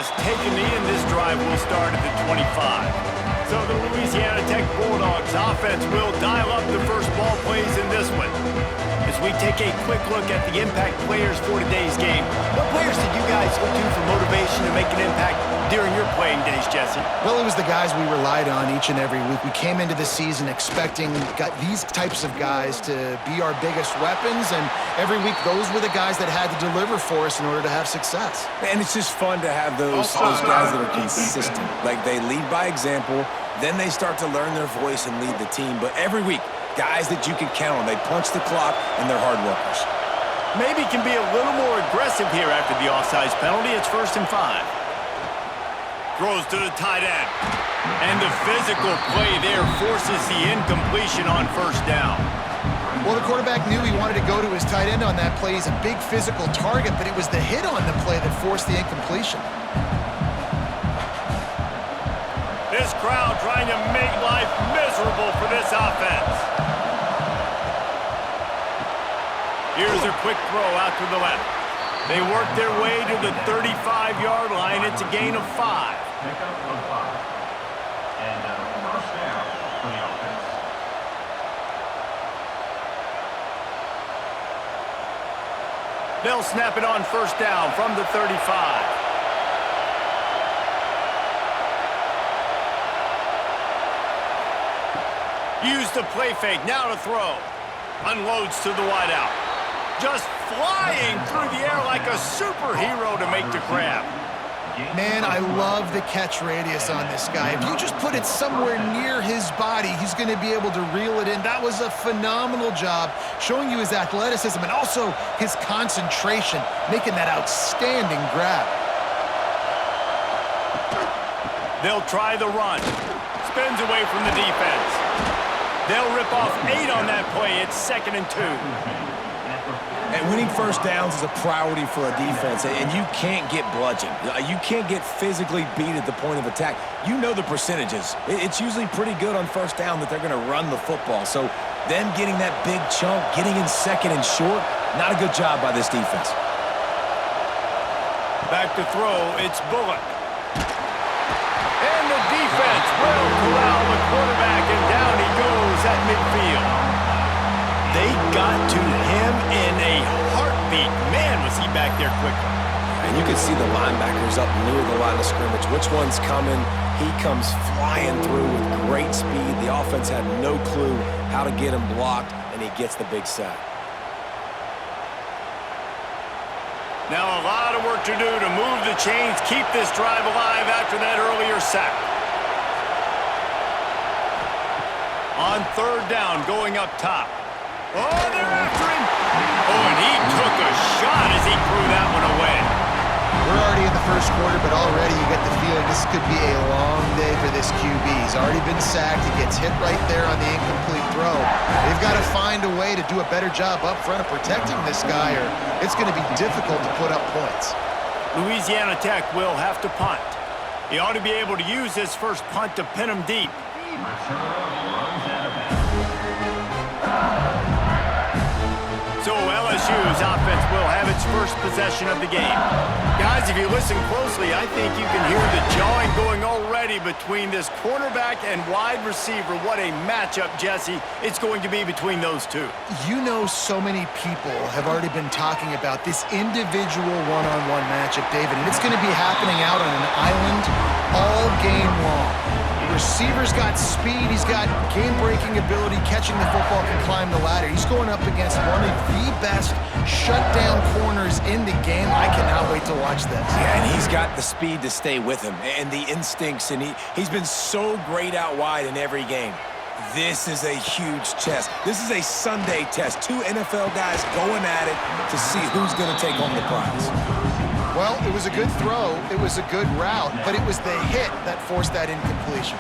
just take a knee, and this drive will start at the 25. So the Louisiana Tech Bulldogs offense will dial up the first ball plays in this one. As we take a quick look at the impact players for today's game, what players did you guys look to for motivation to make an impact during your playing days, Jesse? Well, it was the guys we relied on each and every week. We came into the season expecting these types of guys to be our biggest weapons, and every week those were the guys that had to deliver for us in order to have success. And it's just fun to have those guys that are consistent. Like, they lead by example, then they start to learn their voice and lead the team. But every week, guys that you can count on. They punch the clock, and they're hard workers. Maybe can be a little more aggressive here after the offsides penalty. It's 1st and 5. Throws to the tight end. And the physical play there forces the incompletion on 1st down. Well, the quarterback knew he wanted to go to his tight end on that play. He's a big physical target, but it was the hit on the play that forced the incompletion. This crowd trying to make life miserable for this offense. Here's a quick throw out to the left. They work their way to the 35-yard line. It's a gain of 5. Pickup of 5. And 1st down for the offense. They'll snap it on 1st down from the 35. Use the play fake, now to throw. Unloads to the wideout. Just flying through the air like a superhero to make the grab. Man, I love the catch radius on this guy. If you just put it somewhere near his body, he's going to be able to reel it in. That was a phenomenal job, showing you his athleticism and also his concentration, making that outstanding grab. They'll try the run. Spins away from the defense. They'll rip off 8 on that play. It's 2nd and 2. And winning 1st downs is a priority for a defense, and you can't get bludgeoned. You can't get physically beat at the point of attack. You know the percentages. It's usually pretty good on 1st down that they're going to run the football. So them getting that big chunk, getting in 2nd and short, not a good job by this defense. Back to throw, it's Bullock. And the defense will corral the quarterback, and down he goes at midfield. They got to him in a heartbeat. Man, was he back there quickly. And you can see the linebackers up near the line of scrimmage. Which one's coming? He comes flying through with great speed. The offense had no clue how to get him blocked, and he gets the big sack. Now a lot of work to do to move the chains, keep this drive alive after that earlier sack. On 3rd down, going up top. Oh, they're after him. Oh, and he took a shot as he threw that one away. We're already in the 1st quarter, but already you get the feeling this could be a long day for this QB. He's already been sacked. He gets hit right there on the incomplete throw. They've got to find a way to do a better job up front of protecting this guy, or it's going to be difficult to put up points. Louisiana Tech will have to punt. He ought to be able to use this first punt to pin him deep. So LSU's offense will have its first possession of the game. Guys, if you listen closely, I think you can hear the jawing going already between this cornerback and wide receiver. What a matchup, Jesse, it's going to be between those two. You know, so many people have already been talking about this individual one-on-one matchup, David, and it's going to be happening out on an island all game long. Receiver's got speed, he's got game-breaking ability, catching the football, can climb the ladder. He's going up against one of the best shutdown corners in the game. I cannot wait to watch this. Yeah, and he's got the speed to stay with him and the instincts, and he's been so great out wide in every game. This is a huge test. This is a Sunday test. 2 NFL guys going at it to see who's going to take home the prize. Well, it was a good throw, it was a good route, but it was the hit that forced that incompletion.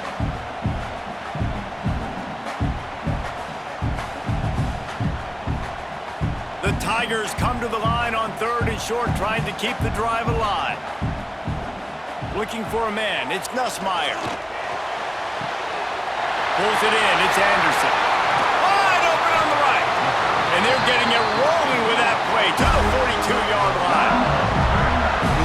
The Tigers come to the line on 3rd and short, trying to keep the drive alive. Looking for a man, it's Nussmeier. Pulls it in, it's Anderson. Wide open on the right. And they're getting it rolling with that play to the 42-yard line.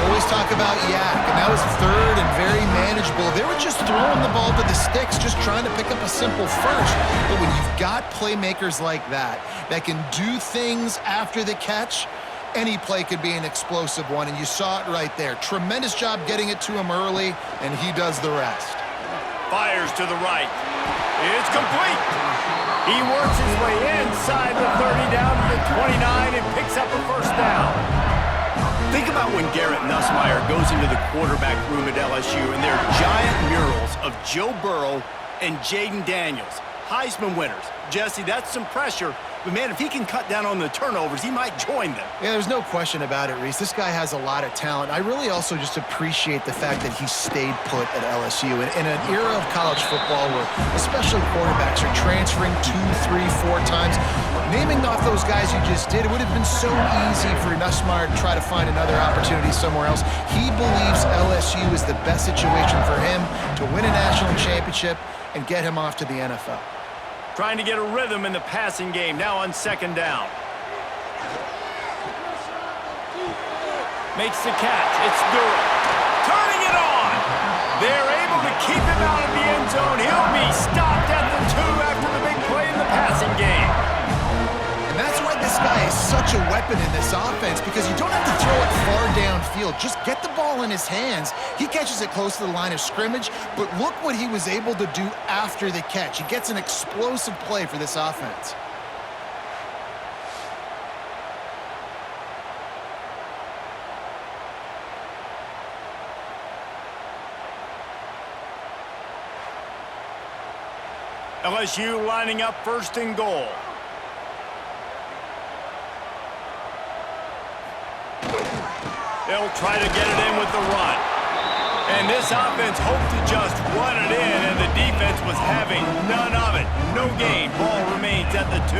The always talk about yak, and that was third and very manageable. They were just throwing the ball to the sticks, just trying to pick up a simple first. But when you've got playmakers like that can do things after the catch, any play could be an explosive one, and you saw it right there. Tremendous job getting it to him early, and he does the rest. Fires to the right. It's complete. He works his way inside the 30 down to the 29 and picks up a first down. Think about when Garrett Nussmeier goes into the quarterback room at LSU and there are giant murals of Joe Burrow and Jaden Daniels, Heisman winners. Jesse, that's some pressure. But, man, if he can cut down on the turnovers, he might join them. Yeah, there's no question about it, Reese. This guy has a lot of talent. I really also just appreciate the fact that he stayed put at LSU. In an era of college football where especially quarterbacks are transferring 2, 3, 4 times, naming off those guys you just did, it would have been so easy for Nussmeier to try to find another opportunity somewhere else. He believes LSU is the best situation for him to win a national championship and get him off to the NFL. Trying to get a rhythm in the passing game, now on second down. Makes the catch. It's Durham. Turning it on. They're able to keep him out of the end zone. He'll be stopped at the 2 after the big play in the passing game. And that's why this guy is such a weapon in this offense, because you don't have to throw it far downfield. Just get the ball in his hands. He catches it close to the line of scrimmage, but look what he was able to do after the catch. He gets an explosive play for this offense. LSU lining up first and goal. They'll try to get it in with the run. And this offense hoped to just run it in, and the defense was having none of it. No gain. Ball remains at the 2.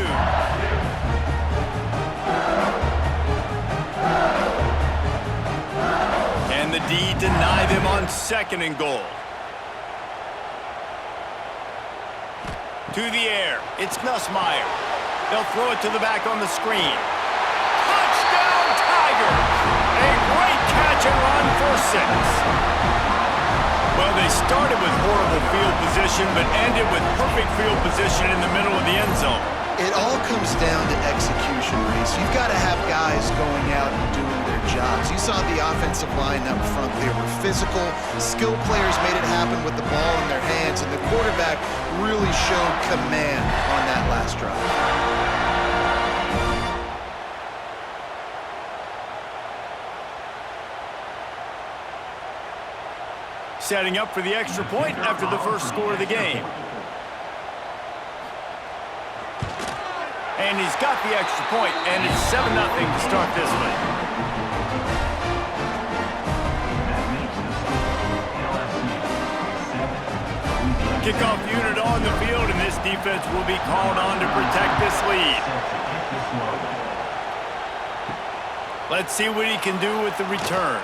Can the D deny them on second and goal? To the air. It's Nussmeier. They'll throw it to the back on the screen. Touchdown, Tigers! A great catch and run for 6. Well, they started with horrible field position, but ended with perfect field position in the middle of the end zone. It all comes down to execution, Reese. You've got to have guys going out and doing their jobs. You saw the offensive line up front. They were physical. Skilled players made it happen with the ball in their hands, and the quarterback really showed command on that last drive. Setting up for the extra point after the first score of the game. And he's got the extra point, and it's 7-0 to start this one. Kickoff unit on the field, and this defense will be called on to protect this lead. Let's see what he can do with the return.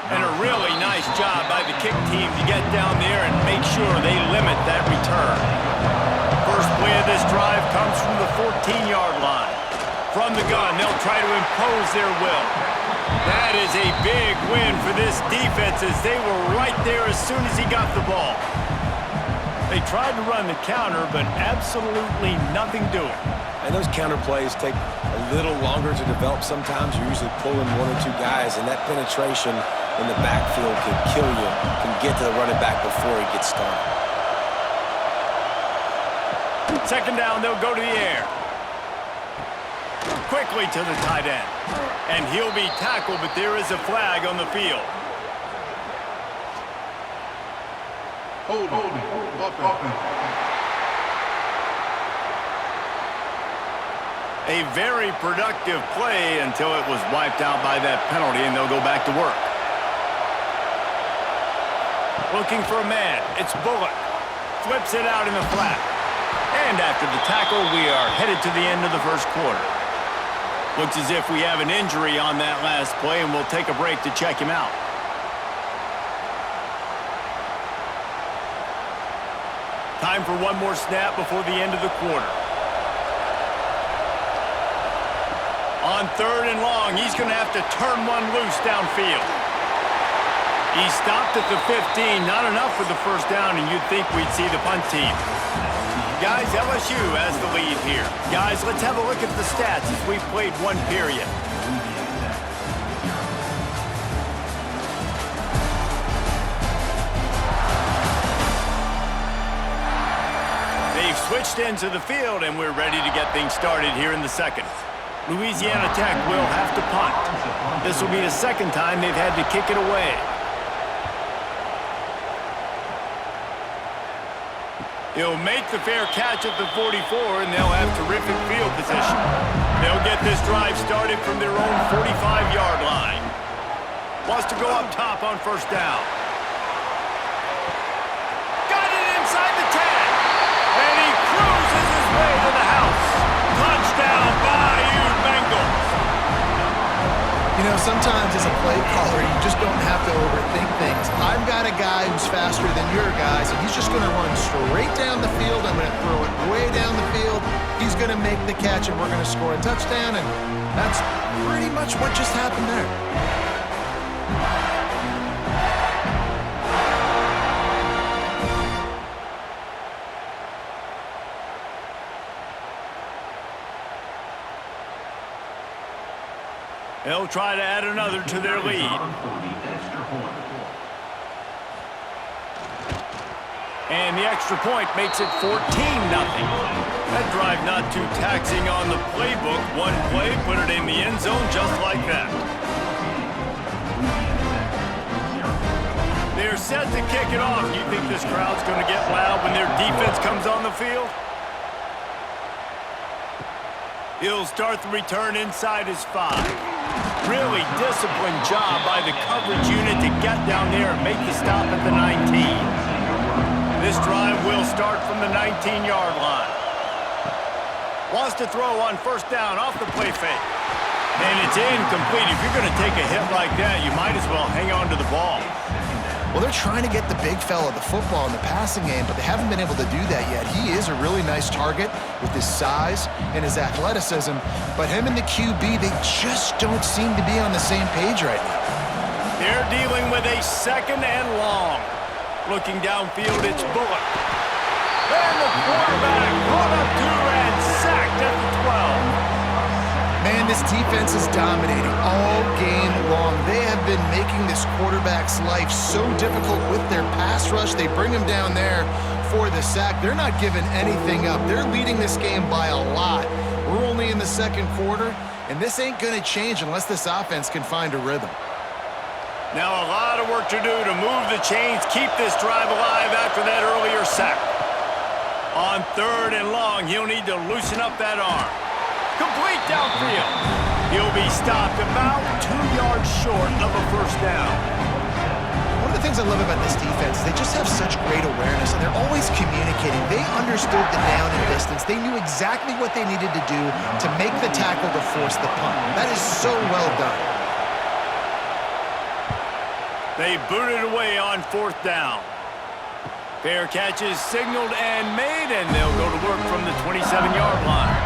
And a really nice job by the kick team to get down there and make sure they limit that return. First play of this drive comes from the 14-yard line. From the gun, they'll try to impose their will. That is a big win for this defense as they were right there as soon as he got the ball. They tried to run the counter, but absolutely nothing doing. And those counter plays take a little longer to develop sometimes. You're usually pulling 1 or 2 guys, and that penetration in the backfield can kill you, can get to the running back before he gets started. Second down, they'll go to the air. Quickly to the tight end. And he'll be tackled, but there is a flag on the field. Holding. A very productive play until it was wiped out by that penalty, and they'll go back to work. Looking for a man. It's Bullock. Flips it out in the flat. And after the tackle, we are headed to the end of the first quarter. Looks as if we have an injury on that last play, and we'll take a break to check him out. Time for one more snap before the end of the quarter. On third and long, he's going to have to turn one loose downfield. He stopped at the 15. Not enough for the first down, and you'd think we'd see the punt team. Guys, LSU has the lead here. Guys, let's have a look at the stats as we've played one period. They've switched ends of the field, and we're ready to get things started here in the second. Louisiana Tech will have to punt. This will be the second time they've had to kick it away. He'll make the fair catch at the 44, and they'll have terrific field position. They'll get this drive started from their own 45-yard line. Wants to go up top on first down. Got it inside the 10. And he cruises his way to the house. Touchdown, Bayou Bengals. You know, sometimes as a play caller, you just don't have to overthink things. I've got a guy who's faster than your guys, and he's just going to run straight down the field. I'm going to throw it way down the field. He's going to make the catch, and we're going to score a touchdown, and that's pretty much what just happened there. They'll try to add another to their lead. And the extra point makes it 14-0. That drive not too taxing on the playbook. One play, put it in the end zone just like that. They're set to kick it off. You think this crowd's going to get loud when their defense comes on the field? He'll start the return inside his 5. Really disciplined job by the coverage unit to get down there and make the stop at the 19. This drive will start from the 19-yard line. Wants to throw on first down off the play fake. And it's incomplete. If you're going to take a hit like that, you might as well hang on to the ball. Well, they're trying to get the big fella the football in the passing game, but they haven't been able to do that yet. He is a really nice target with his size and his athleticism, but him and the QB, they just don't seem to be on the same page right now. They're dealing with a second and long. Looking downfield, it's Bullock. And the quarterback brought up 2 and sacked at the 12. Man, this defense is dominating all game long. They have been making this quarterback's life so difficult with their pass rush. They bring him down there for the sack. They're not giving anything up. They're leading this game by a lot. We're only in the second quarter, and this ain't going to change unless this offense can find a rhythm. Now a lot of work to do to move the chains, keep this drive alive after that earlier sack. On third and long, he'll need to loosen up that arm. Complete downfield. He'll be stopped about 2 yards short of a first down. One of the things I love about this defense is they just have such great awareness, and they're always communicating. They understood the down and distance. They knew exactly what they needed to do to make the tackle to force the punt. That is so well done. They booted away on fourth down. Fair catch is signaled and made, and they'll go to work from the 27-yard line.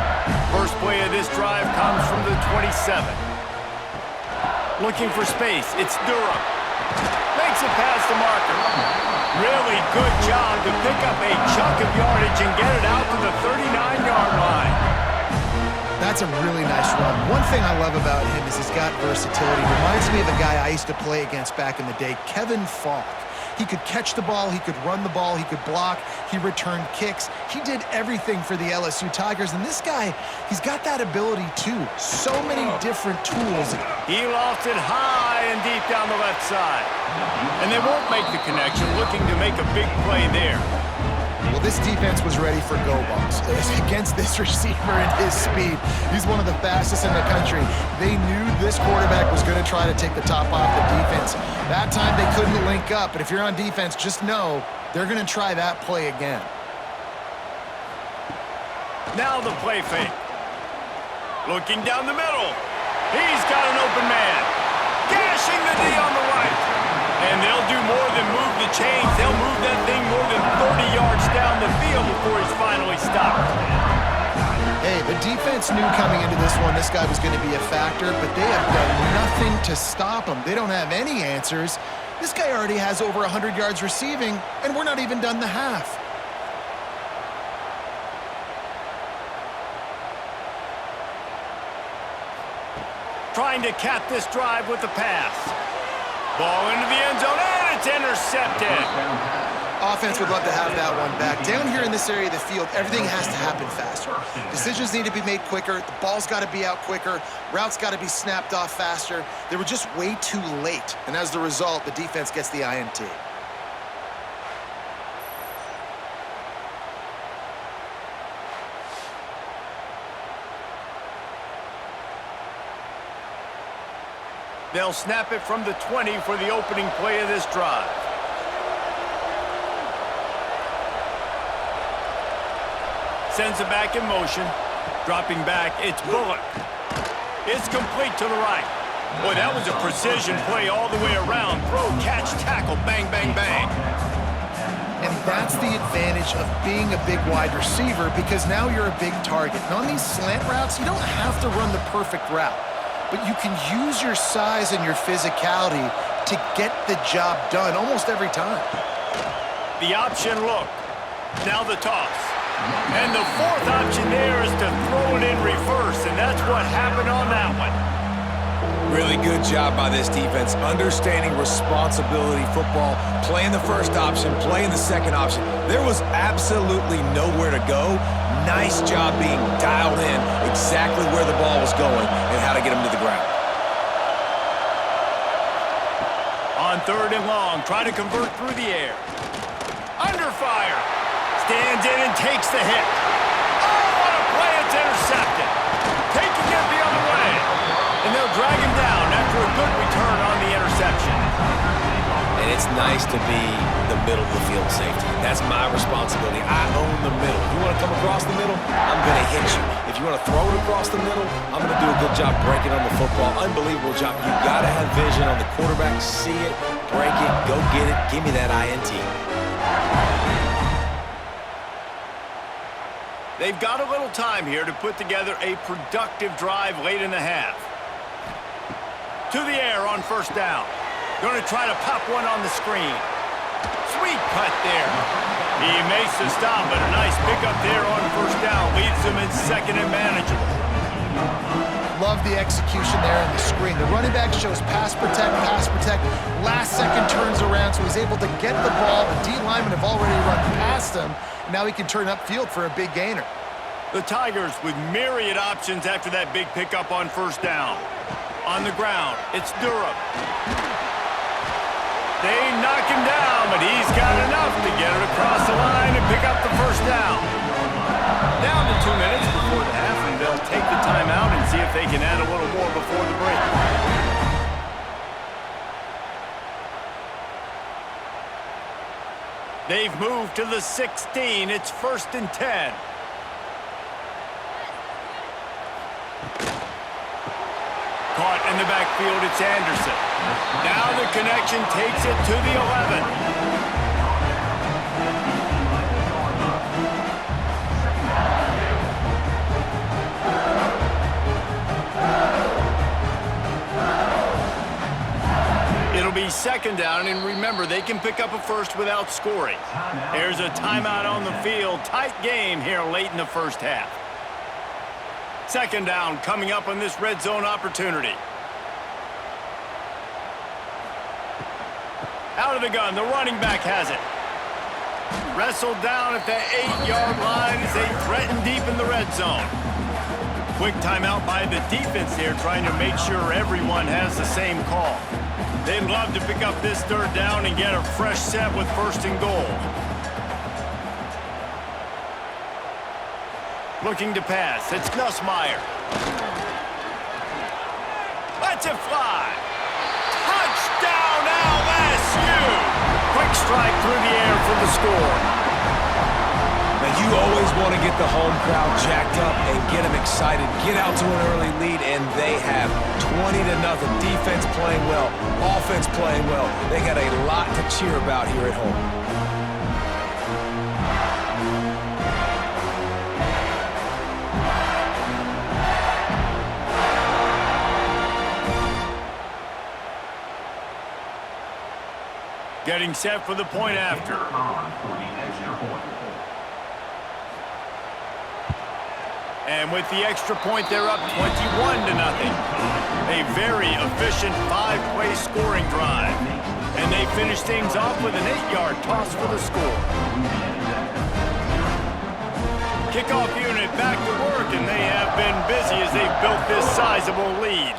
First play of this drive comes from the 27. Looking for space, it's Durham. Makes it past the marker. Really good job to pick up a chunk of yardage and get it out to the 39-yard line. That's a really nice run. One thing I love about him is he's got versatility. Reminds me of a guy I used to play against back in the day, Kevin Falk. He could catch the ball, he could run the ball, he could block, he returned kicks. He did everything for the LSU Tigers, and this guy, he's got that ability too. So many different tools. He lofts it high and deep down the left side. And they won't make the connection, looking to make a big play there. Well, this defense was ready for go balls against this receiver and his speed. He's one of the fastest in the country. They knew this quarterback was going to try to take the top off the defense. That time they couldn't link up, but if you're on defense, just know they're going to try that play again. Now the play fake. Looking down the middle. He's got an open man. Gashing the D on the right. And they'll do more than move the chains. They'll move that thing more than 30 yards down the field before he's finally stopped. Hey, the defense knew coming into this one this guy was going to be a factor, but they have done nothing to stop him. They don't have any answers. This guy already has over 100 yards receiving, and we're not even done the half. Trying to cap this drive with the pass. Ball into the end zone, and it's intercepted. Offense would love to have that one back. Down here in this area of the field, everything has to happen faster. Decisions need to be made quicker. The ball's got to be out quicker. Routes got to be snapped off faster. They were just way too late. And as the result, the defense gets the INT. They'll snap it from the 20 for the opening play of this drive. Sends it back in motion. Dropping back, it's Bullock. It's complete to the right. Boy, that was a precision play all the way around. Throw, catch, tackle, bang, bang, bang. And that's the advantage of being a big wide receiver, because now you're a big target. And on these slant routes, you don't have to run the perfect route, but you can use your size and your physicality to get the job done almost every time. The option look. Now the toss. And the fourth option there is to throw it in reverse, and that's what happened on that one. Really good job by this defense, understanding responsibility football, playing the first option, playing the second option. There was absolutely nowhere to go. Nice job being dialed in exactly where the ball was going and how to get him to the ground. On 3rd and long, try to convert through the air. Under fire. Stands in and takes the hit. Oh, what a play. It's intercepted. Taking it the other way. And they'll drag him down after a good return on the interception. And it's nice to be the middle of the field safety. That's my responsibility. I own the middle. If you want to come across the middle, I'm going to hit you. If you want to throw it across the middle, I'm going to do a good job breaking on the football. Unbelievable job. You got to have vision on the quarterback. See it, break it, go get it. Give me that INT. They've got a little time here to put together a productive drive late in the half. To the air on 1st down. Going to try to pop one on the screen. Sweet cut there. He makes the stop, but a nice pickup there on 1st down. Leaves him in 2nd and manageable. Love the execution there in the screen. The running back shows pass protect, last second turns around, so he's able to get the ball. The D linemen have already run past him. Now he can turn upfield for a big gainer. The Tigers with myriad options after that big pickup on 1st down. On the ground, it's Durham. They knock him down, but he's got enough to get it across the line and pick up the 1st down. Down to 2 minutes before the half, and they'll take the timeout and see if they can add a little more before the break. They've moved to the 16. It's 1st and 10. Caught in the backfield, it's Anderson. Now the connection takes it to the 11. It'll be 2nd down, and remember, they can pick up a first without scoring. There's a timeout on the field. Tight game here late in the 1st half. 2nd down coming up on this red zone opportunity. Out of the gun, the running back has it. Wrestled down at the 8-yard line as they threaten deep in the red zone. Quick timeout by the defense here, trying to make sure everyone has the same call. They'd love to pick up this 3rd down and get a fresh set with 1st and goal. Looking to pass, it's Nussmeier. Lets it fly. Touchdown LSU! Quick strike through the air for the score. Now, you always want to get the home crowd jacked up and get them excited. Get out to an early lead, and they have 20-0. Defense playing well, offense playing well. They got a lot to cheer about here at home. Getting set for the point after. And with the extra point, they're up 21-0. A very efficient 5-play scoring drive. And they finish things off with an 8-yard toss for the score. Kickoff unit back to work, and they have been busy as they've built this sizable lead.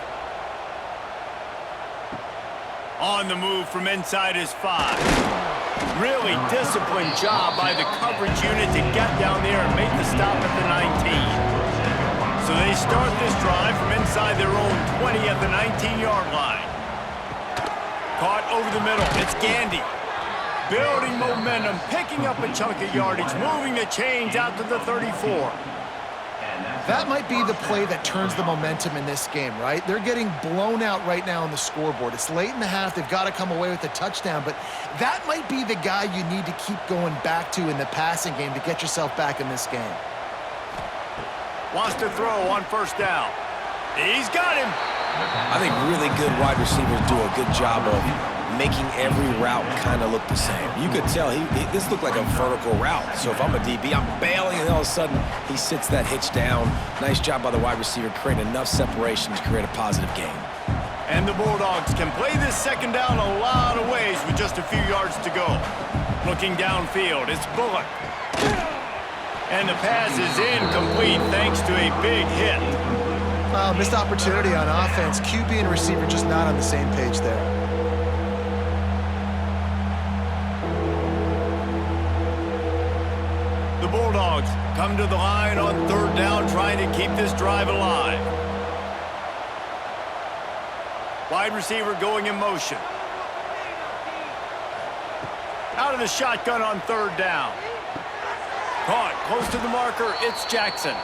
On the move from inside his 5. Really disciplined job by the coverage unit to get down there and make the stop at the 19. So they start this drive from inside their own 20 at the 19-yard line. Caught over the middle. It's Gandy. Building momentum, picking up a chunk of yardage, moving the chains out to the 34. That might be the play that turns the momentum in this game, right? They're getting blown out right now on the scoreboard. It's late in the half. They've got to come away with a touchdown, but that might be the guy you need to keep going back to in the passing game to get yourself back in this game. Wants to throw on first down. He's got him. I think really good wide receivers do a good job of making every route kind of look the same. You could tell this looked like a vertical route. So if I'm a DB, I'm bailing, and all of a sudden he sits that hitch down. Nice job by the wide receiver, creating enough separation to create a positive gain. And the Bulldogs can play this second down a lot of ways with just a few yards to go. Looking downfield, it's Bullock. And the pass is incomplete thanks to a big hit. Missed opportunity on offense. QB and receiver just not on the same page there. The Bulldogs come to the line on third down, trying to keep this drive alive. Wide receiver going in motion. Out of the shotgun on third down. Caught close to the marker, it's Jackson.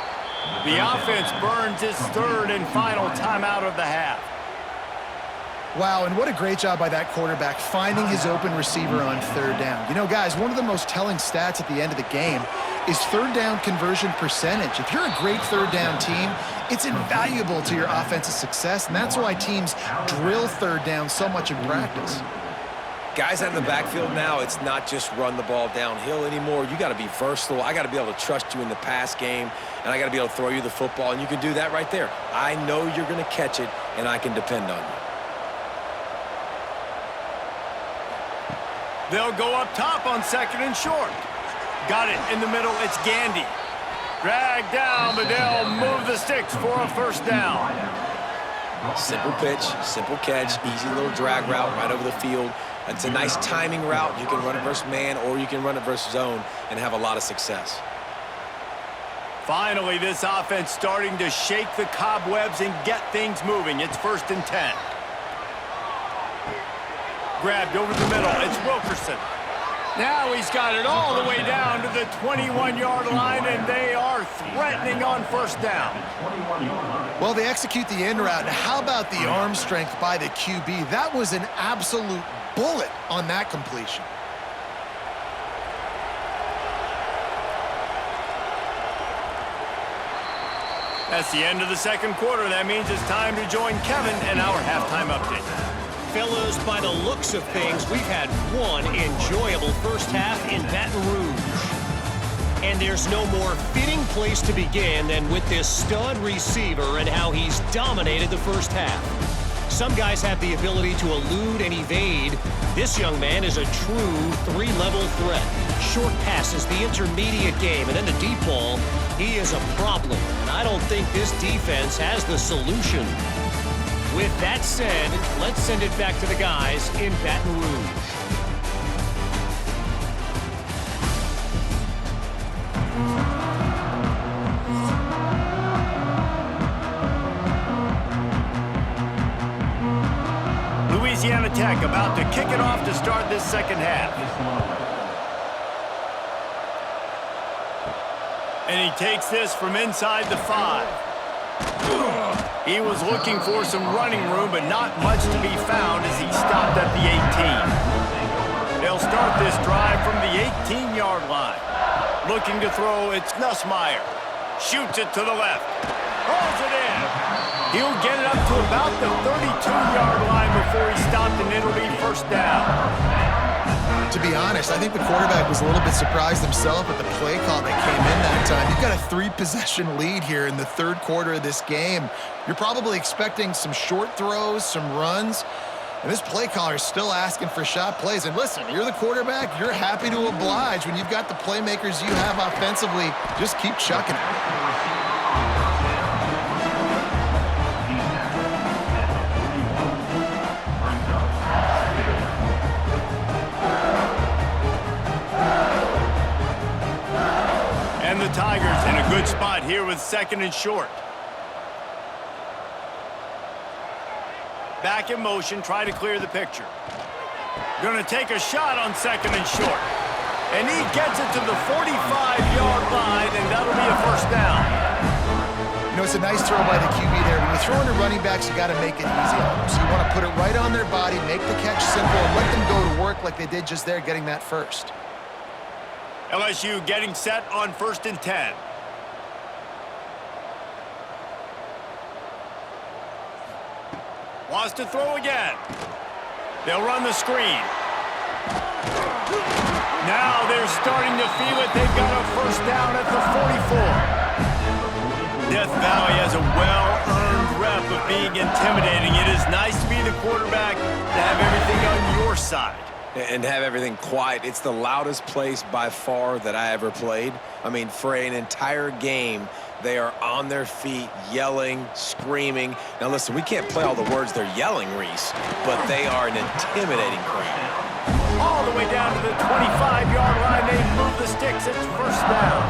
The offense burns its third and final timeout of the half. Wow, and what a great job by that quarterback finding his open receiver on third down. You know, guys, one of the most telling stats at the end of the game is third down conversion percentage. If you're a great third down team, it's invaluable to your offensive success, and that's why teams drill third down so much in practice. Guys out in the backfield now, it's not just run the ball downhill anymore. You got to be versatile. I got to be able to trust you in the pass game, and I got to be able to throw you the football, and you can do that right there. I know you're going to catch it, and I can depend on you. They'll go up top on second and short. Got it in the middle, it's Gandy. Dragged down, but they'll move the sticks for a first down. Simple pitch, simple catch, easy little drag route right over the field. It's a nice timing route. You can run it versus man, or you can run it versus zone and have a lot of success. Finally, this offense starting to shake the cobwebs and get things moving. It's 1st and 10. Grabbed over the middle. It's Wilkerson. Now he's got it all the way down to the 21-yard line, and they are threatening on first down. Well, they execute the in route. Now, how about the arm strength by the QB? That was an absolute bullet on that completion. That's the end of the second quarter. That means it's time to join Kevin in our halftime update. Fellas, by the looks of things, we've had one enjoyable first half in Baton Rouge. And there's no more fitting place to begin than with this stud receiver and how he's dominated the first half. Some guys have the ability to elude and evade. This young man is a true three-level threat. Short passes, the intermediate game, and then the deep ball. He is a problem, and I don't think this defense has the solution. With that said, let's send it back to the guys in Baton Rouge. Louisiana Tech about to kick it off to start this second half. And he takes this from inside the 5. He was looking for some running room, but not much to be found as he stopped at the 18. They'll start this drive from the 18-yard line. Looking to throw, it's Nussmeier. Shoots it to the left. Rolls it in. He'll get it up to about the 32-yard line before he stopped, and it'll be first down. To be honest, I think the quarterback was a little bit surprised himself at the play call that came in that time. You've got a 3-possession lead here in the third quarter of this game. You're probably expecting some short throws, some runs, and this play caller is still asking for shot plays. And listen, you're the quarterback. You're happy to oblige when you've got the playmakers you have offensively. Just keep chucking it. And the Tigers in a good spot here with 2nd and short. Back in motion, try to clear the picture. Going to take a shot on 2nd and short. And he gets it to the 45-yard line, and that'll be a first down. You know, it's a nice throw by the QB there. When you're throwing to running backs, you got to make it easy on them. So you want to put it right on their body, make the catch simple, and let them go to work like they did just there, getting that first. LSU getting set on 1st and 10. Wants to throw again. They'll run the screen. Now they're starting to feel it. They've got a first down at the 44. Death Valley has a well-earned rep of being intimidating. It is nice to be the quarterback, to have everything on your side. And have everything quiet. It's the loudest place by far that I ever played. I mean, for an entire game, they are on their feet, yelling, screaming. Now, listen, we can't play all the words they're yelling, Reese, but they are an intimidating crowd. All the way down to the 25-yard line. They move the sticks. It's first down.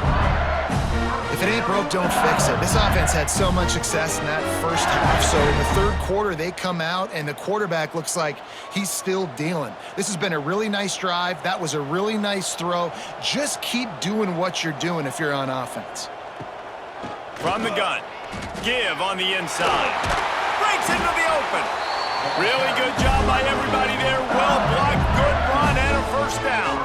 If it ain't broke, don't fix it. This offense had so much success in that first half, so in the third quarter, they come out, and the quarterback looks like he's still dealing. This has been a really nice drive. That was a really nice throw. Just keep doing what you're doing if you're on offense. From the gun. Give on the inside. Breaks into the open. Really good job by everybody there. Well blocked, good run, and a first down.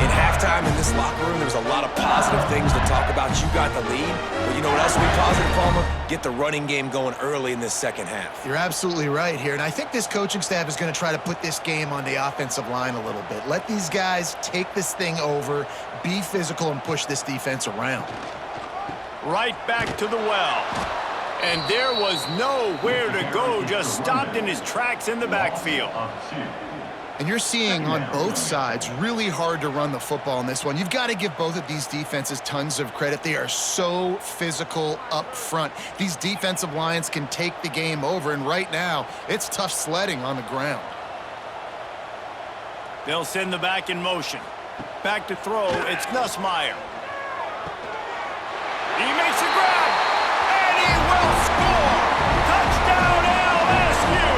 In halftime in this locker room, there was a lot of positive things to talk about. You got the lead, but you know what else will be positive, Palmer? Get the running game going early in this second half. You're absolutely right here, and I think this coaching staff is going to try to put this game on the offensive line a little bit. Let these guys take this thing over, be physical, and push this defense around. Right back to the well. And there was nowhere to go, just stopped in his tracks in the backfield. And you're seeing on both sides really hard to run the football in this one. You've got to give both of these defenses tons of credit. They are so physical up front. These defensive lines can take the game over, and right now, it's tough sledding on the ground. They'll send the back in motion. Back to throw, it's Nussmeier. He makes a grab, and he will score! Touchdown LSU!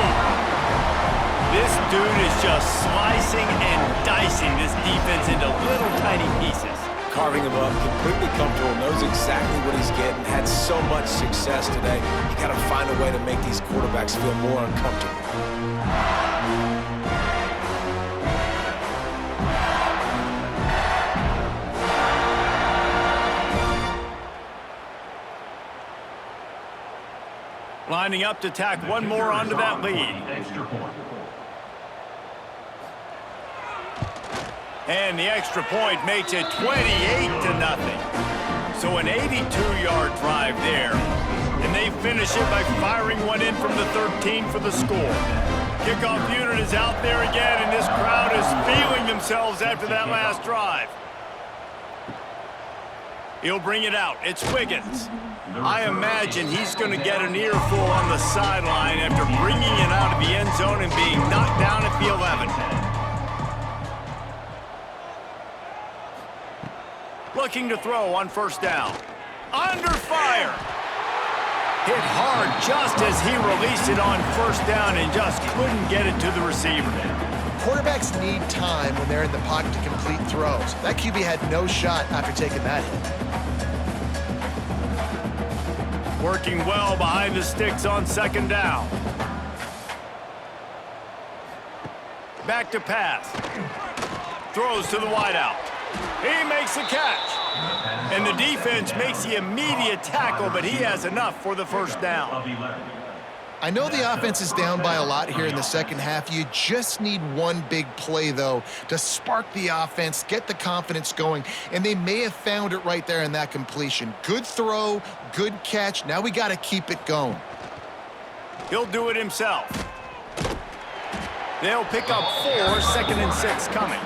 This dude is just slicing and dicing this defense into little tiny pieces. Carving him up, completely comfortable, knows exactly what he's getting, had so much success today. You got to find a way to make these quarterbacks feel more uncomfortable. Lining up to tack one more onto that lead. And the extra point makes it 28-0. So an 82-yard drive there. And they finish it by firing one in from the 13 for the score. Kickoff unit is out there again, and this crowd is feeling themselves after that last drive. He'll bring it out. It's Wiggins. I imagine he's going to get an earful on the sideline after bringing it out of the end zone and being knocked down at the 11. Looking to throw on first down. Under fire. Hit hard just as he released it on first down and just couldn't get it to the receiver. Quarterbacks need time when they're in the pocket to complete throws. That QB had no shot after taking that hit. Working well behind the sticks on second down. Back to pass. Throws to the wideout. He makes the catch. And the defense makes the immediate tackle, but he has enough for the first down. I know the offense is down by a lot here in the second half. You just need one big play, though, to spark the offense, get the confidence going, and they may have found it right there in that completion. Good throw, good catch. Now we got to keep it going. He'll do it himself. They'll pick up 4, 2nd and 6 coming.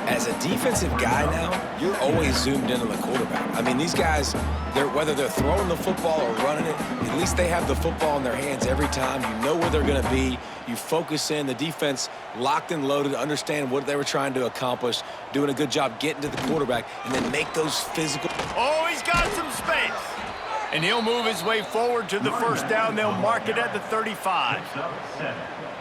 As a defensive guy now, you're always zoomed into the quarterback. I mean, these guys, whether they're throwing the football or running it, at least they have the football in their hands every time. You know where they're going to be. You focus in. The defense locked and loaded, understand what they were trying to accomplish, doing a good job getting to the quarterback, and then make those physical. Oh, he's got some space. And he'll move his way forward to the first down. They'll mark it at the 35.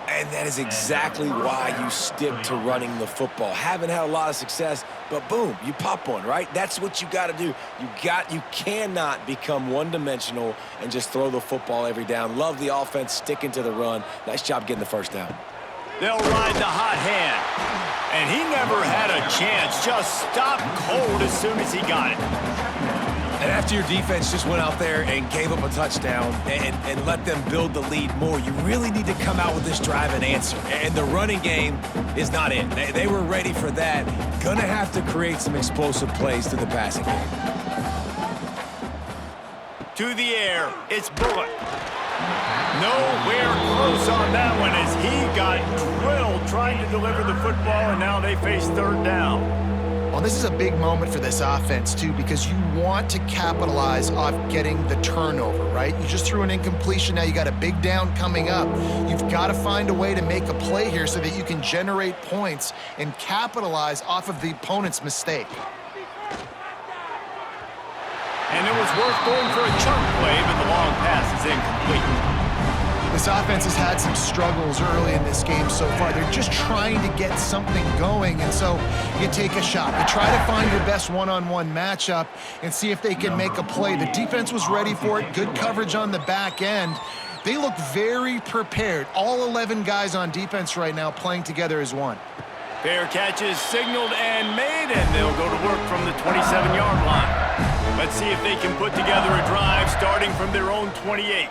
And that is exactly why you stick to running the football. Haven't had a lot of success, but boom, you pop one, right? That's what you got to do. You cannot become one-dimensional and just throw the football every down. Love the offense, sticking to the run. Nice job getting the first down. They'll ride the hot hand. And he never had a chance. Just stopped cold as soon as he got it. And after your defense just went out there and gave up a touchdown and let them build the lead more, you really need to come out with this drive and answer. And the running game is not it. They were ready for that. Gonna have to create some explosive plays to the passing game. To the air, it's Bullock. Nowhere close on that one as he got drilled trying to deliver the football, and now they face 3rd down. Well, this is a big moment for this offense, too, because you want to capitalize off getting the turnover, right? You just threw an incompletion. Now you got a big down coming up. You've got to find a way to make a play here so that you can generate points and capitalize off of the opponent's mistake. And it was worth going for a chunk play, but the long pass is incomplete. This offense has had some struggles early in this game so far. They're just trying to get something going, and so you take a shot. You try to find your best one-on-one matchup and see if they can make a play. The defense was ready for it. Good coverage on the back end. They look very prepared. All 11 guys on defense right now playing together as one. Fair catch is signaled and made, and they'll go to work from the 27-yard line. Let's see if they can put together a drive starting from their own 28.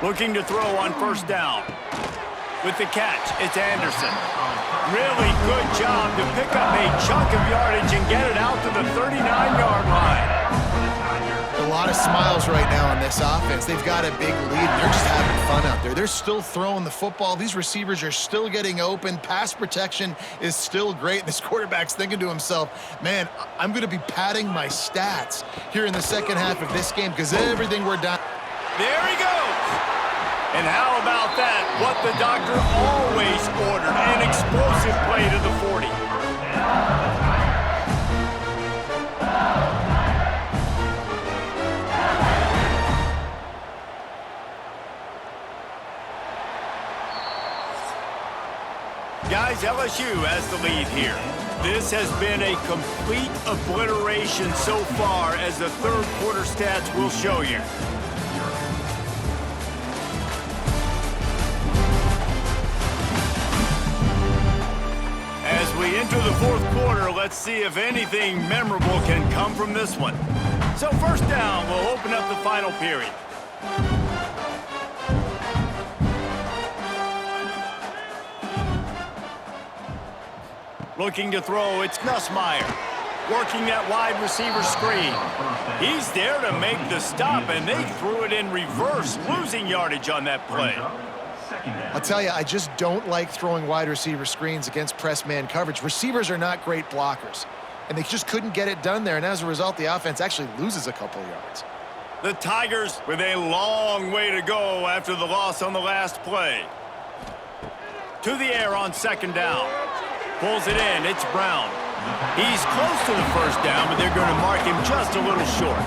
Looking to throw on first down. With the catch, it's Anderson. Really good job to pick up a chunk of yardage and get it out to the 39-yard line. A lot of smiles right now on this offense. They've got a big lead, and they're just having fun out there. They're still throwing the football. These receivers are still getting open. Pass protection is still great. This quarterback's thinking to himself, man, I'm going to be padding my stats here in the second half of this game because everything we're done. There he goes. And how about that? What the doctor always ordered, an explosive play to the 40. Guys, LSU has the lead here. This has been a complete obliteration so far, as the third quarter stats will show you. As we enter the fourth quarter, let's see if anything memorable can come from this one. So first down, we'll open up the final period. Looking to throw, it's Nussmeier. Working that wide receiver screen. He's there to make the stop, and they threw it in reverse, losing yardage on that play. I'll tell you, I just don't like throwing wide receiver screens against press man coverage. Receivers are not great blockers, and they just couldn't get it done there, and as a result, the offense actually loses a couple of yards. The Tigers with a long way to go after the loss on the last play. To the air on second down. Pulls it in, it's Brown. He's close to the first down, but they're going to mark him just a little short.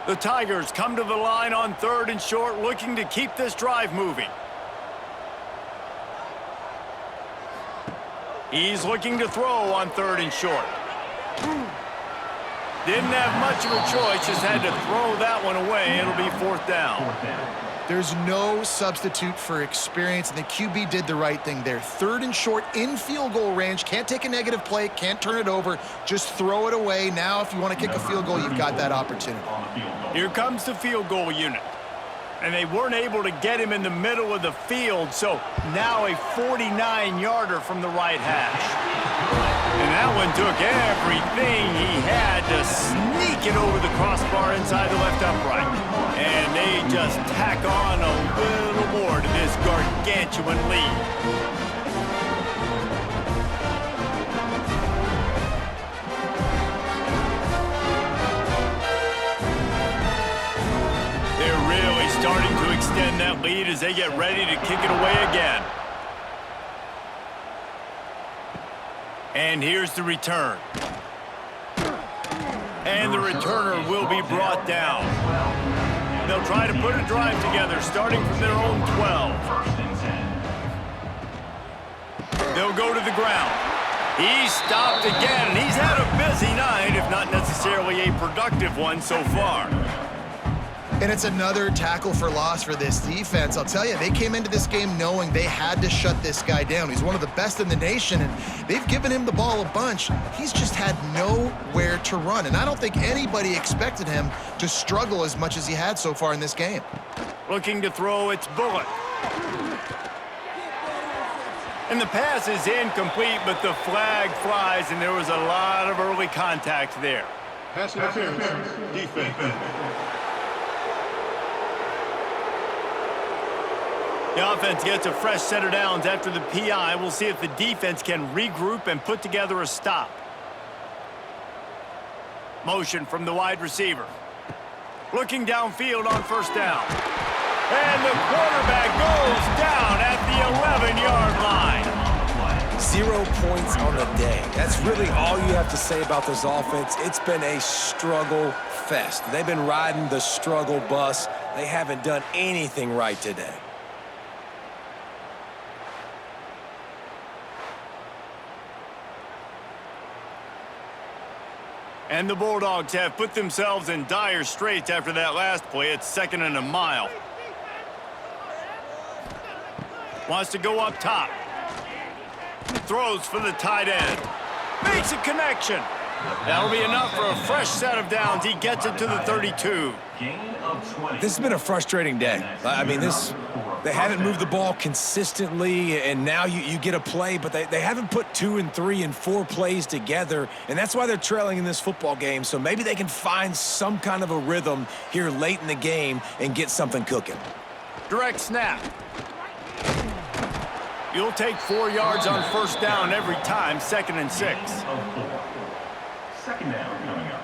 The Tigers come to the line on third and short, looking to keep this drive moving. He's looking to throw on third and short. Didn't have much of a choice, just had to throw that one away. It'll be 4th down. There's no substitute for experience, and the QB did the right thing there. 3rd and short in field goal range. Can't take a negative play, can't turn it over. Just throw it away. Now, if you want to kick a field goal, you've got that opportunity. Here comes the field goal unit. And they weren't able to get him in the middle of the field, so now a 49-yarder from the right hash. And that one took everything he had to sneak it over the crossbar inside the left upright. And they just tack on a little more to this gargantuan lead. They're really starting to extend that lead as they get ready to kick it away again. And here's the return. And the returner will be brought down. They'll try to put a drive together starting from their own 12. They'll go to the ground. He's stopped again. He's had a busy night, if not necessarily a productive one so far. And it's another tackle for loss for this defense. I'll tell you, they came into this game knowing they had to shut this guy down. He's one of the best in the nation, and they've given him the ball a bunch. He's just had nowhere to run, and I don't think anybody expected him to struggle as much as he had so far in this game. Looking to throw, it's Bullock. And the pass is incomplete, but the flag flies, and there was a lot of early contact there. Pass interference, defense. The offense gets a fresh set of downs after the PI. We'll see if the defense can regroup and put together a stop. Motion from the wide receiver. Looking downfield on 1st down. And the quarterback goes down at the 11-yard line. 0 points on the day. That's really all you have to say about this offense. It's been a struggle fest. They've been riding the struggle bus. They haven't done anything right today. And the Bulldogs have put themselves in dire straits after that last play. It's 2nd and a mile. Wants to go up top. Throws for the tight end. Makes a connection. That'll be enough for a fresh set of downs. He gets it to the 32. This has been a frustrating day. I mean, they haven't moved the ball consistently, and now you get a play, but they haven't put 2 and 3 and 4 plays together, and that's why they're trailing in this football game. So maybe they can find some kind of a rhythm here late in the game and get something cooking. Direct snap. You'll take 4 yards on 1st down every time, 2nd and 6. 2nd down coming up.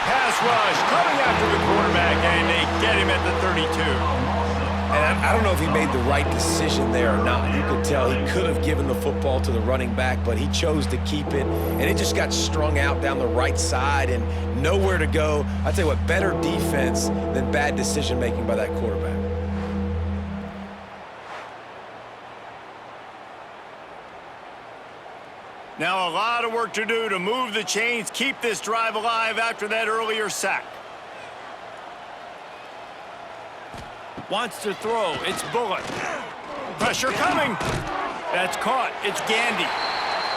Pass rush coming after the quarterback, and they get him at the 32. And I don't know if he made the right decision there or not. You could tell he could have given the football to the running back, but he chose to keep it, and it just got strung out down the right side and nowhere to go. I tell you what, better defense than bad decision-making by that quarterback. Now a lot of work to do to move the chains, keep this drive alive after that earlier sack. Wants to throw. It's Bullock. Pressure coming. That's caught. It's Gandy.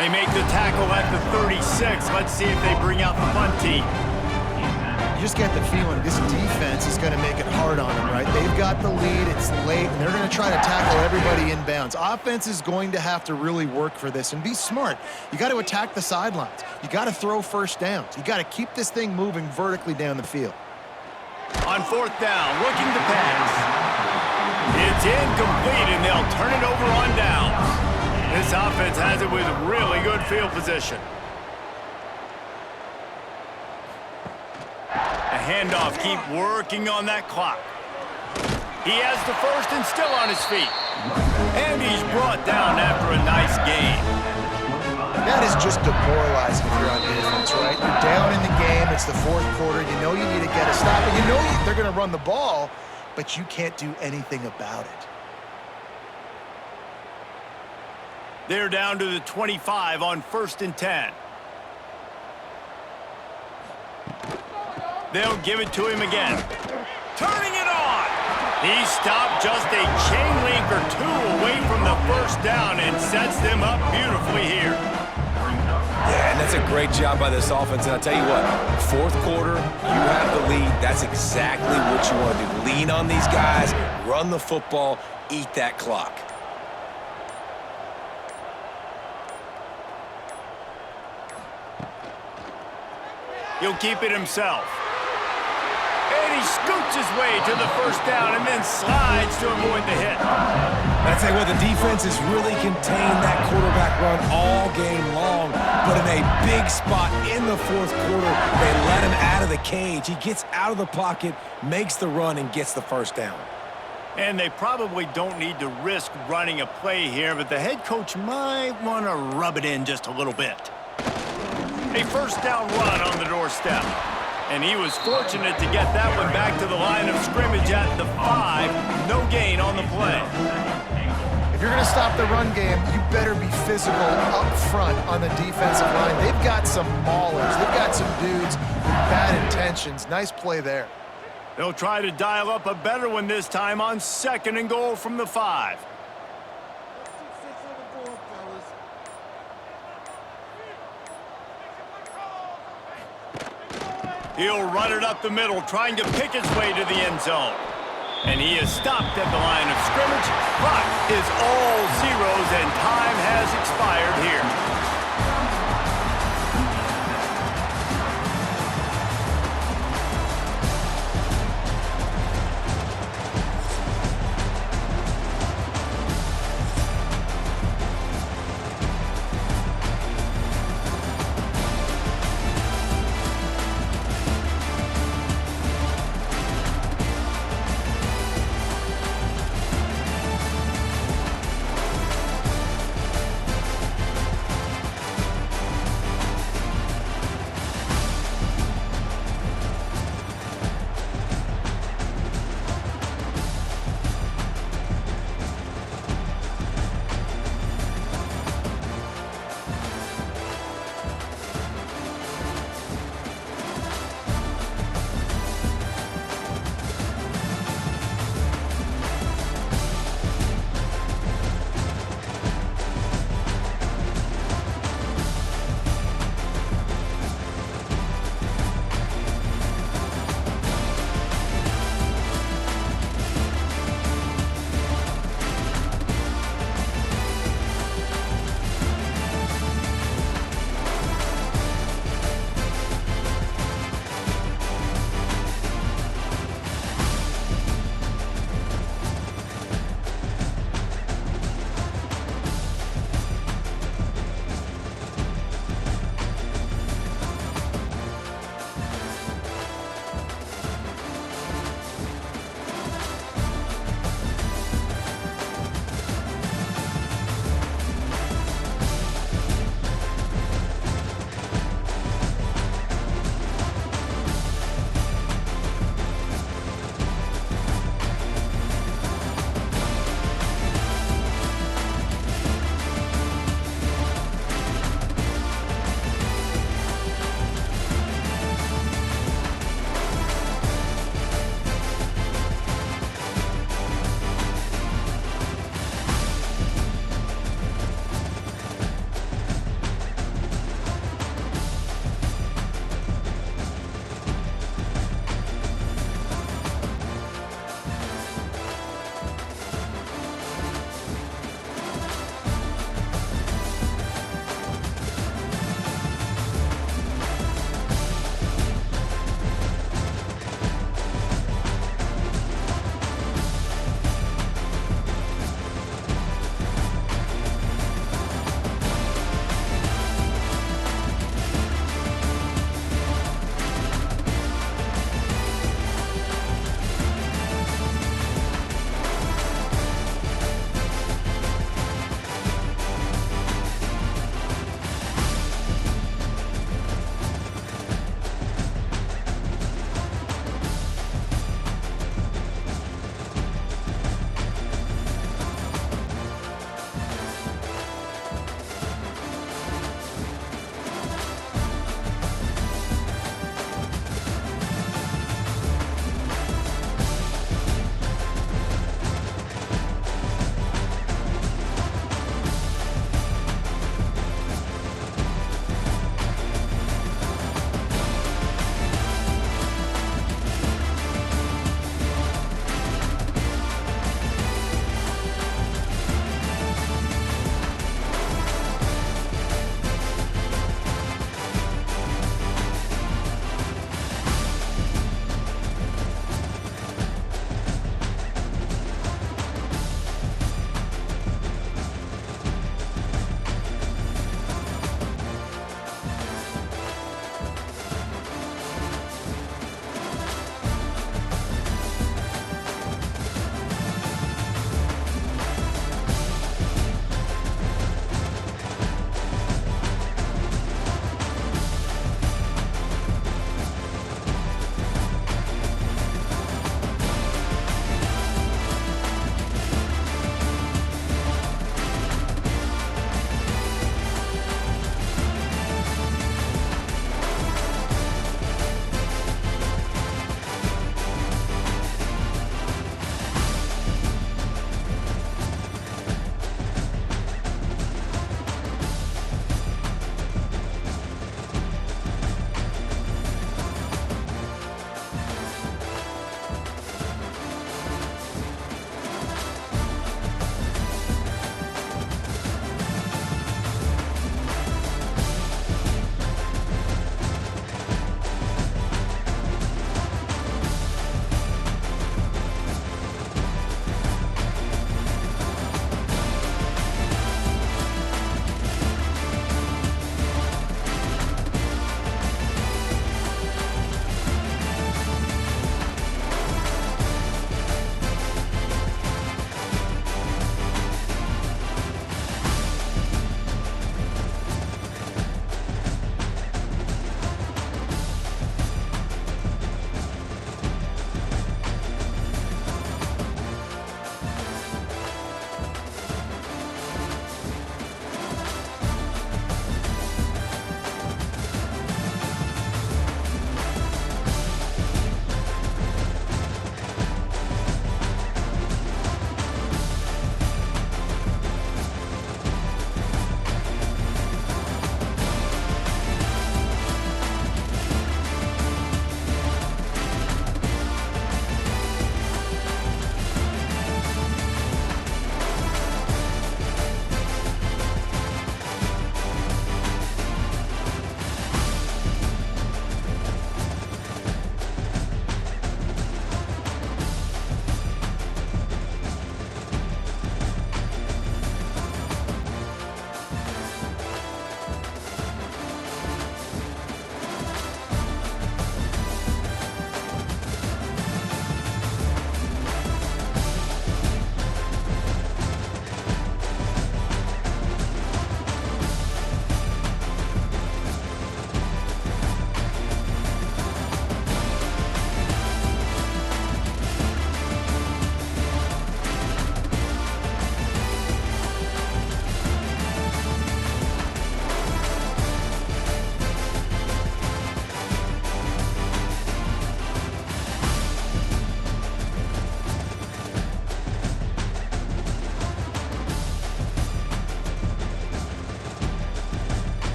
They make the tackle at the 36. Let's see if they bring out the punt team. You just get the feeling this defense is going to make it hard on them, right? They've got the lead. It's late, and they're going to try to tackle everybody inbounds. Offense is going to have to really work for this and be smart. You got to attack the sidelines. You got to throw 1st downs. You got to keep this thing moving vertically down the field. On 4th down, looking to pass. It's incomplete, and they'll turn it over on downs. This offense has it with really good field position. A handoff, keep working on that clock. He has the 1st and still on his feet. And he's brought down after a nice gain. That is just demoralizing if you're on defense, right? You're down in the game. It's the fourth quarter. You know you need to get a stop. And you know they're going to run the ball, but you can't do anything about it. They're down to the 25 on 1st and 10. They'll give it to him again. Turning it on. He stopped just a chain link or two away from the first down and sets them up beautifully here. Yeah, and that's a great job by this offense. And I'll tell you what, fourth quarter, you have the lead. That's exactly what you want to do. Lean on these guys, run the football, eat that clock. He'll keep it himself. And he scoots his way to the first down and then slides to avoid the hit. I tell you what, the defense has really contained that quarterback run all game long, but in a big spot in the fourth quarter, they let him out of the cage. He gets out of the pocket, makes the run, and gets the first down. And they probably don't need to risk running a play here, but the head coach might want to rub it in just a little bit. A first down run on the doorstep. And he was fortunate to get that one back to the line of scrimmage at the 5. No gain on the play. If you're going to stop the run game, you better be physical up front on the defensive line. They've got some maulers. They've got some dudes with bad intentions. Nice play there. They'll try to dial up a better one this time on 2nd and goal from the 5. He'll run it up the middle, trying to pick his way to the end zone. And he is stopped at the line of scrimmage. Clock is all zeros, and time has expired here.